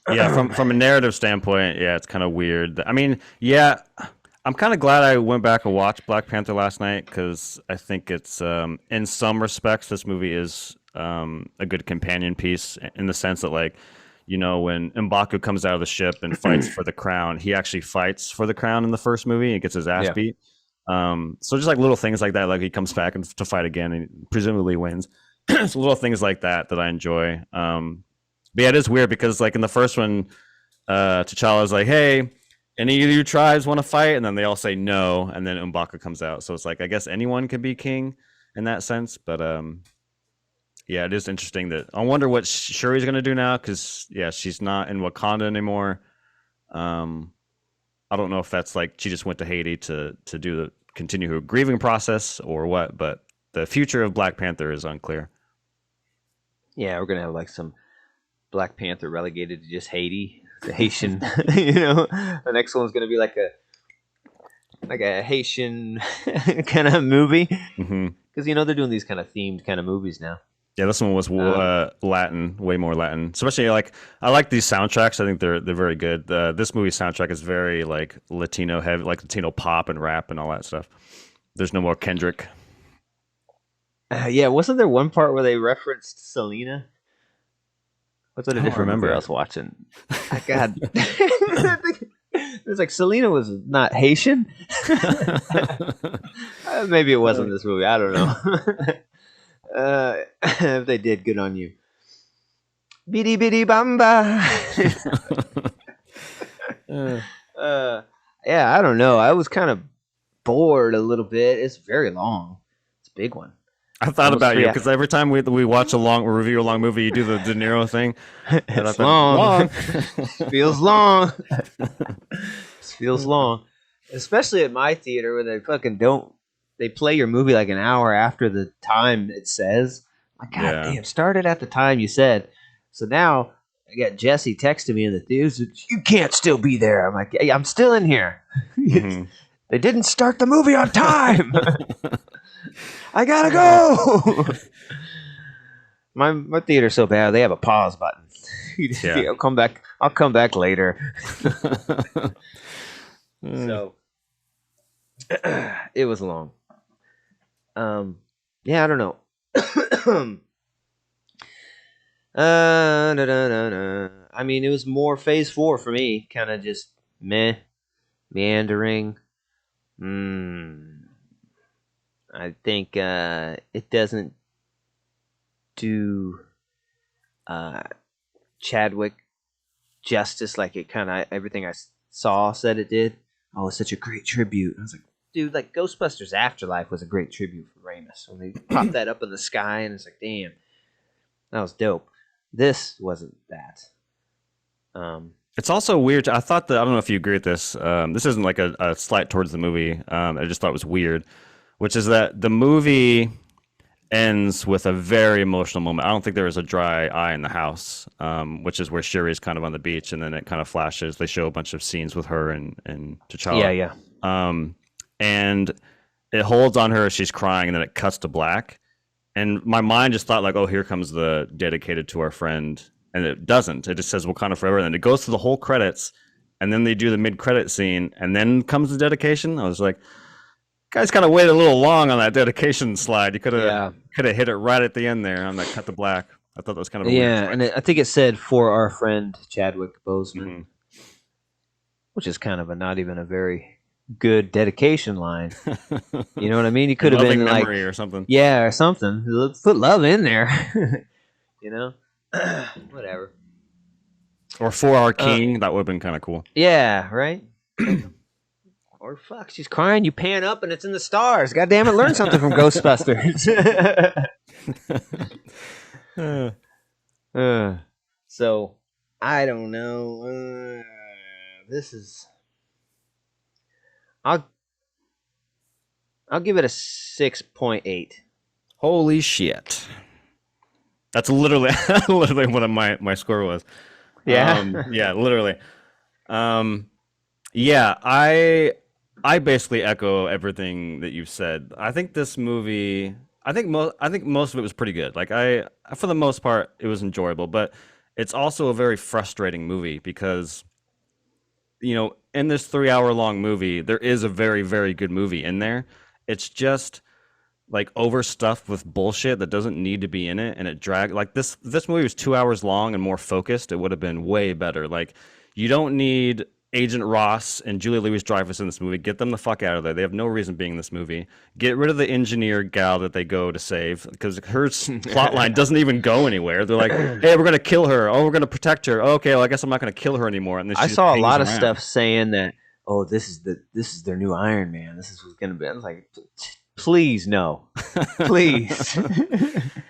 Yeah, from a narrative standpoint, yeah, it's kind of weird. I mean, yeah, I'm kind of glad I went back and watched Black Panther last night because I think it's in some respects this movie is a good companion piece in the sense that like when M'Baku comes out of the ship and fights for the crown, he actually fights for the crown in the first movie and gets his ass Yeah. beat. So just like little things like that, like he comes back and to fight again and presumably wins. So little things like that I enjoy. But yeah, it is weird because like in the first one, T'Challa's like, "Hey, any of you tribes want to fight?" And then they all say no, and then M'Baku comes out. So it's like I guess anyone could be king in that sense. But yeah, it is interesting that I wonder what Shuri's gonna do now because yeah, she's not in Wakanda anymore. I don't know if that's like she just went to Haiti to continue her grieving process or what, but the future of Black Panther is unclear. Yeah, we're gonna have like some Black Panther relegated to just Haiti, the Haitian. The next one's gonna be like a Haitian kind of movie because they're doing these kind of themed kind of movies now. Yeah, this one was Latin, way more Latin. Especially like I like these soundtracks. I think they're very good. This movie soundtrack is very like Latino heavy, like Latino pop and rap and all that stuff. There's no more Kendrick. Yeah, wasn't there one part where they referenced Selena? What's a different movie I was watching? God, it's like Selena was not Haitian. Maybe it wasn't this movie. I don't know. If they did, good on you. Bidi bidi bamba. Yeah, I don't know. I was kind of bored a little bit. It's very long. It's a big one. I thought about you because every time we watch review a long movie, you do the De Niro thing. It's long. Feels long. Feels long. Especially at my theater where they fucking they play your movie like an hour after the time it says. Like, God damn, start it at the time you said. So now I got Jesse texting me in the theater. You can't still be there. I'm like, hey, I'm still in here. They didn't start the movie on time. I gotta go. My theater's so bad they have a pause button. I'll come back. I'll come back later. So it was long. Yeah, I don't know. I mean, it was more Phase 4 for me. Kind of just meandering. I think it doesn't do Chadwick justice like it kind of everything I saw said it did. Oh, it's such a great tribute. I was like, dude, like Ghostbusters Afterlife was a great tribute for Ramis when they popped that up in the sky, and it's like, damn, that was dope. This wasn't that. It's also weird. I thought that I don't know if you agree with this. This isn't like a slight towards the movie. I just thought it was weird, which is that the movie ends with a very emotional moment. I don't think there was a dry eye in the house, which is where Shuri's kind of on the beach, and then it kind of flashes. They show a bunch of scenes with her and T'Challa. Yeah. And it holds on her as she's crying, and then it cuts to black. And my mind just thought like, oh, here comes the dedicated to our friend. And it doesn't. It just says Wakanda Forever. And then it goes through the whole credits. And then they do the mid-credit scene. And then comes the dedication. I was like, guys kind of waited a little long on that dedication slide. You could have hit it right at the end there on that cut to black. I thought that was kind of a weird and I think it said for our friend Chadwick Boseman, which is kind of not even a very good dedication line. You know what I mean? He could have been like or something. Yeah, or something. Put love in there. You know? Whatever. Or for our king, that would have been kind of cool. Yeah, right? Or fuck, she's crying, you pan up and it's in the stars. God damn it, learn something from Ghostbusters. So, I don't know. This is. I'll I'll give it a 6.8. Holy shit. That's literally literally what my score was. Yeah. Yeah, literally. Um, yeah, I basically echo everything that you've said. I think this movie, I think most of it was pretty good. Like for the most part, it was enjoyable, but it's also a very frustrating movie because in this 3 hour long movie, there is a very very good movie in there. It's just like overstuffed with bullshit that doesn't need to be in it, and it dragged. Like this movie was 2 hours long and more focused, it would have been way better. Like, you don't need Agent Ross and Julia Louis-Dreyfus in this movie. Get them the fuck out of there. They have no reason being in this movie. Get rid of the engineer gal that they go to save, because her plot line doesn't even go anywhere. They're like, hey, we're gonna kill her. Oh, we're gonna protect her. Oh, okay, well, I guess I'm not gonna kill her anymore. And then I she just saw a hangs lot of around. stuff saying that, oh, this is their new Iron Man. This is what's gonna be. I was like, please no, please,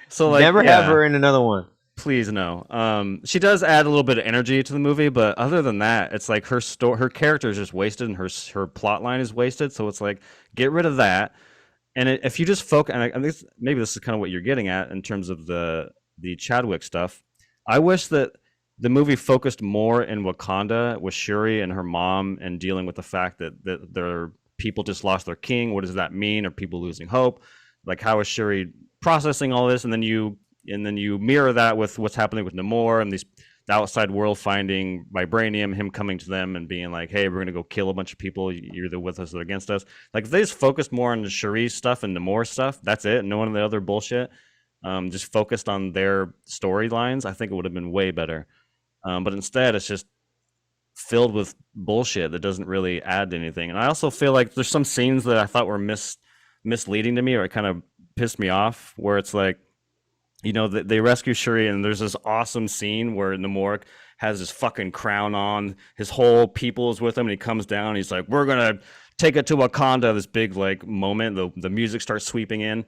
So, like, never have yeah. her in another one. Please no. She does add a little bit of energy to the movie, but other than that, it's like her character is just wasted, and her plot line is wasted. So it's like, get rid of that. And if you just focus, and I think maybe this is kind of what you're getting at in terms of the Chadwick stuff. I wish that the movie focused more in Wakanda with Shuri and her mom, and dealing with the fact that their people just lost their king. What does that mean? Are people losing hope? Like, how is Shuri processing all this? And then you mirror that with what's happening with Namor and the outside world finding vibranium, him coming to them and being like, hey, we're going to go kill a bunch of people. You're either with us or against us. Like, if they just focused more on the Cherie stuff and Namor stuff, that's it. No one of the other bullshit. Just focused on their storylines, I think it would have been way better. But instead, it's just filled with bullshit that doesn't really add to anything. And I also feel like there's some scenes that I thought were misleading to me, or it kind of pissed me off, where it's like, they rescue Shuri, and there's this awesome scene where Namor has his fucking crown on, his whole people is with him, and he comes down, and he's like, we're gonna take it to Wakanda, this big like moment, the music starts sweeping in,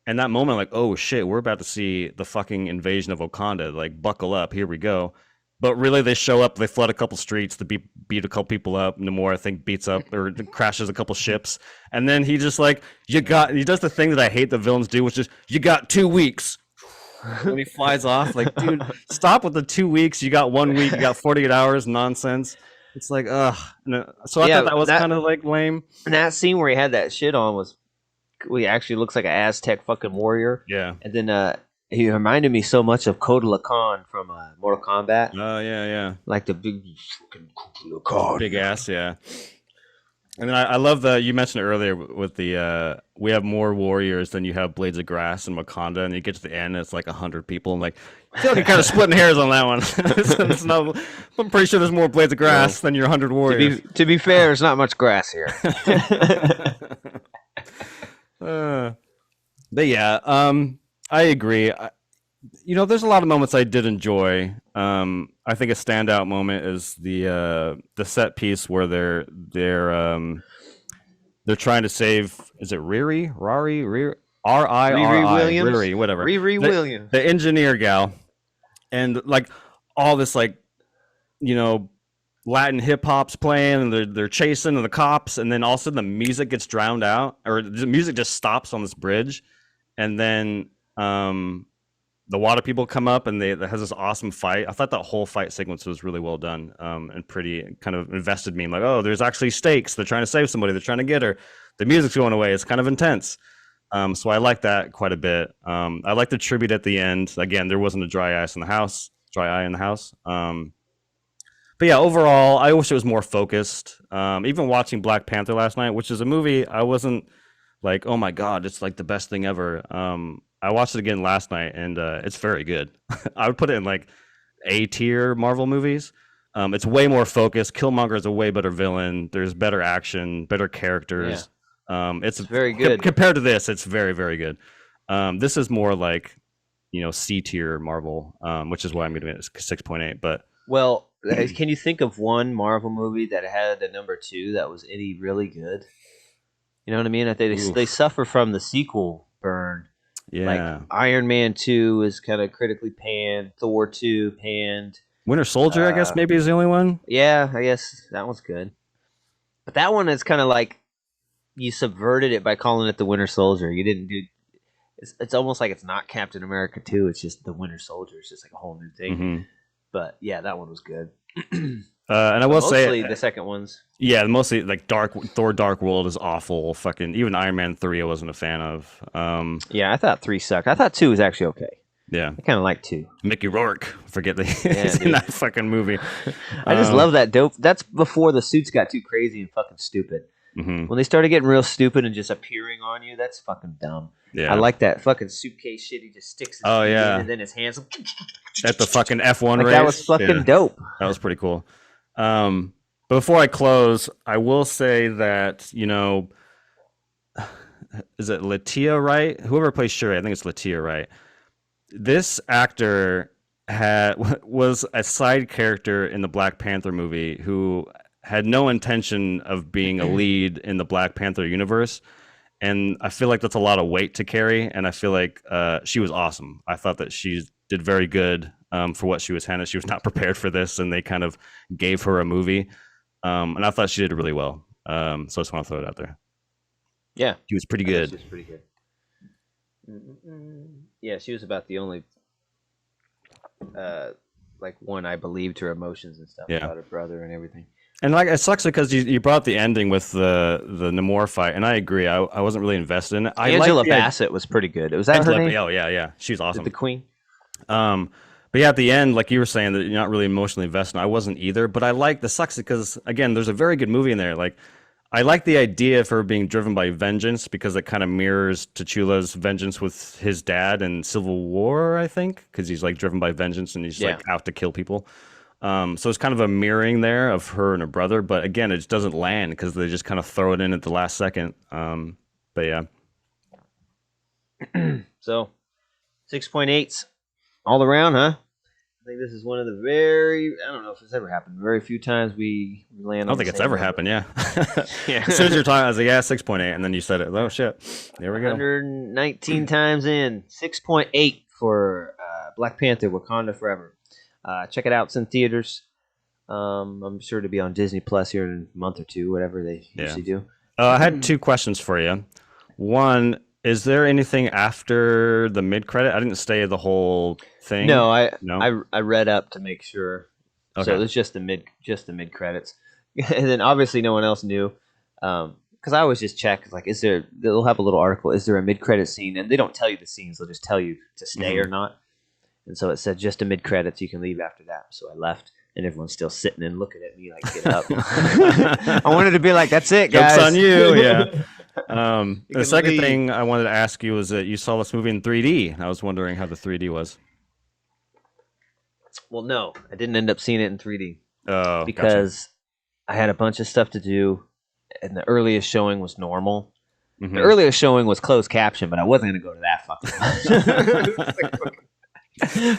and that moment, like, oh shit, we're about to see the fucking invasion of Wakanda, like, buckle up, here we go. But really, they show up, they flood a couple streets, to beat a couple people up. Namor, I think, beats up or crashes a couple ships, and then he just like, he does the thing that I hate the villains do, which is, you got 2 weeks. When he flies off, like, dude, stop with the 2 weeks. You got 1 week. You got 48 hours. Nonsense. It's like, ugh. No. So I thought Yeah, that was that kind of like lame. that scene where he had that shit on was, he actually looks like an Aztec fucking warrior. Yeah. And then he reminded me so much of Kotal Khan from Mortal Kombat, Oh, yeah, yeah. like the big fucking Kotal Khan. Big ass, yeah. And then I love you mentioned it earlier with the we have more warriors than you have blades of grass in Wakanda, and you get to the end, and it's like 100 people, and like, I feel like you're kind of splitting hairs on that one. I'm pretty sure there's more blades of grass than your 100 warriors. To be fair, there's not much grass here. But yeah, I agree. There's a lot of moments I did enjoy. I think a standout moment is the set piece where they're trying to save. Is it Riri? R-I-R-I, Williams, Riri, whatever. Riri Williams. The engineer gal, and like all this like you know Latin hip hop's playing, and they're chasing the cops, and then all of a sudden the music gets drowned out, or the music just stops on this bridge, and then the water people come up, and they has this awesome fight. I thought that whole fight sequence was really well done, and pretty kind of invested me. I'm like, oh, there's actually stakes. They're trying to save somebody. They're trying to get her. The music's going away. It's kind of intense. So I like that quite a bit. I like the tribute at the end. Again, there wasn't a dry eye in the house. But yeah, overall, I wish it was more focused. Even watching Black Panther last night, which is a movie I wasn't like, oh my god, it's like the best thing ever. I watched it again last night, and it's very good. I would put it in like A tier Marvel movies. It's way more focused. Killmonger is a way better villain. There's better action, better characters. It's very good. Compared to this. It's very, very good. This is more like C tier Marvel, which is why I'm giving it 6.8. But Well, can you think of one Marvel movie that had a number 2 that was any really good? You know what I mean? That they suffer from the sequel burn. yeah, Like Iron Man 2 is kind of critically panned. Thor 2 panned. Winter Soldier, I guess Uh, maybe is the only one. yeah, I guess that one's good. But that one is kind of like you subverted it by calling it the Winter Soldier. You didn't do. It's almost like it's not Captain America 2. It's just the Winter Soldier. It's just like a whole new thing. Hmm. But yeah, that one was good. And I But will mostly say, the second one's. yeah, mostly like Thor Dark World is awful. Fucking even Iron Man 3 I wasn't a fan of. Yeah, I thought 3 sucked. I thought 2 was actually okay. Yeah. I kind of like 2. Mickey Rourke, forget that Yeah, he's in dude. that fucking movie. I just love that dope. That's before the suits got too crazy and fucking stupid. Mhm. When they started getting real stupid and just appearing on you, that's fucking dumb. Yeah. I like that fucking suitcase shit. He just sticks his Oh, feet yeah. in and then his hands. At the fucking F1 Like race. that was fucking Yeah, dope. that was pretty cool. Before I close, I will say that, is it Latia Wright? Whoever plays Shuri, I think it's Latia Wright. This actor was a side character in the Black Panther movie who had no intention of being a lead in the Black Panther universe. And I feel like that's a lot of weight to carry. And I feel like she was awesome. I thought that she did very good for what she was handed. She was not prepared for this, and they kind of gave her a movie. And I thought she did really well. So I just want to throw it out there. Yeah, She was pretty I thought good. she was pretty good. Yeah, she was about the only like one I believed her emotions and stuff Yeah. about her brother and everything. And like it sucks because you brought up the ending with the Namor fight, and I agree. I wasn't really invested in it. Angela like Bassett was pretty good. Was that her name? Oh yeah, she's awesome. The Queen. But yeah, at the end, like you were saying, that you're not really emotionally invested. I wasn't either. But I like the sucks because again, there's a very good movie in there. Like I like the idea of her being driven by vengeance because it kind of mirrors T'Chulla's vengeance with his dad in Civil War, I think, because he's like driven by vengeance and he's like out to kill people. So it's kind of a mirroring there of her and her brother, but again, it just doesn't land because they just kind of throw it in at the last second. But yeah, So 6.8s all around, huh? I think this is one of the I don't know if it's ever happened. Very few times we land. I don't think it's ever happened. Yeah. Yeah. As soon as you're talking, I was like, yeah, 6.8, and then you said it. Oh shit, there we go. 119 times in. 6.8 for Black Panther: Wakanda Forever. Check it out. It's in theaters. I'm sure to be on Disney Plus here in a month or two, whatever they usually do. I had two questions for you. One, is there anything after the mid credit? I didn't stay the whole thing. No, No? I read up to make sure. Okay. So it was just the mid credits, and then obviously no one else knew. Because I always just check, like, they'll have a little article, is there a mid credit scene? And they don't tell you the scenes; they'll just tell you to stay or not. And so it said just a mid credits, you can leave after that. So I left. And everyone's still sitting and looking at me like, get up. I wanted to be like, that's it, guys. Joke's on you, yeah. The second leave. thing I wanted to ask you was that you saw this movie in 3D. I was wondering how the 3D was. Well, no, I didn't end up seeing it in 3D. Oh, because I had a bunch of stuff to do, and the earliest showing was normal. gotcha. The earliest showing was closed caption, but I wasn't going to go to that fucking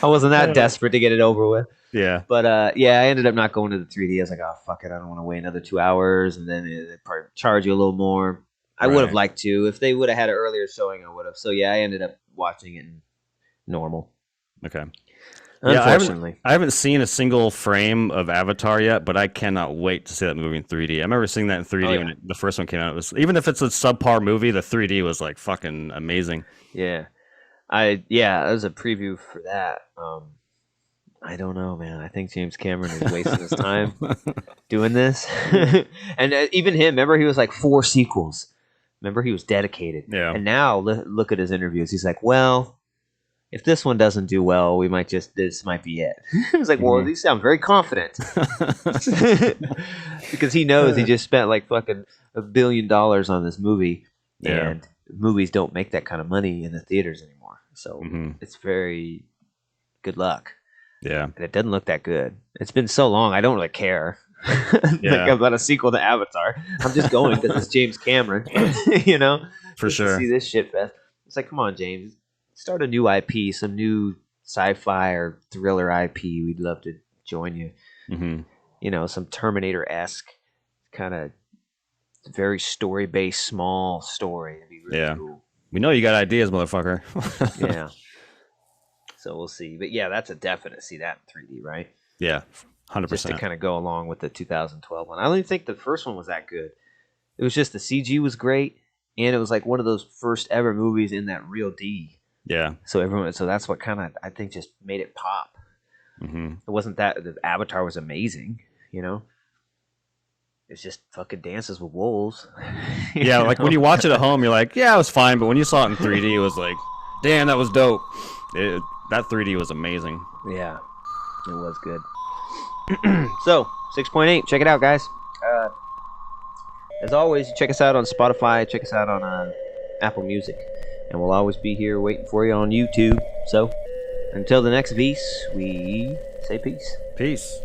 I wasn't that desperate to get it over with. Yeah. But yeah, I ended up not going to the 3D. I was like, oh, fuck it. I don't want to wait another 2 hours, and then they'd probably charge you a little more. I would have liked to. If they would have had an earlier showing, I would have. So yeah, I ended up watching it in normal. Okay. Unfortunately. I haven't seen a single frame of Avatar yet, but I cannot wait to see that movie in 3D. I remember seeing that in 3D when the first one came out. It was, even if it's a subpar movie, the 3D was like fucking amazing. Yeah. That was a preview for that. I don't know, man. I think James Cameron is wasting his time doing this. And even him, remember, he was like 4 sequels. Remember, he was dedicated. Yeah. And now look at his interviews. He's like, well, if this one doesn't do well, this might be it. He was like, well, these sound very confident. Because he knows he just spent like fucking $1 billion on this movie. Yeah. And movies don't make that kind of money in the theaters anymore. So it's very good luck. Yeah. And it doesn't look that good. It's been so long, I don't really care. Like about a sequel to Avatar. I'm just going because it's James Cameron, you know? For just to sure. see this shit fest. It's like, come on, James. Start a new IP, some new sci-fi or thriller IP. We'd love to join you. You know, some Terminator-esque kind of very story-based, small story. It'd be really cool. We know you got ideas, motherfucker. Yeah. So we'll see. But yeah, that's a definite see that in 3D, right? Yeah, just to 100%. kind of go along with the 2012 one. I don't even think the first one was that good. It was just the CG was great, and it was like one of those first ever movies in that real D. Yeah. So that's what kind of I think just made it pop. Hmm. It wasn't that the Avatar was amazing, you know. It's just fucking dances with wolves. Yeah, like when Know? you watch it at home, you're like, yeah, it was fine. But when you saw it in 3D, it was like, damn, that was dope. That 3D was amazing. Yeah, it was good. So 6.8, check it out, guys. Uh, as always, check us out on Spotify. Check us out on Apple Music, and we'll always be here waiting for you on YouTube. So until the next Vs, we say peace. Peace.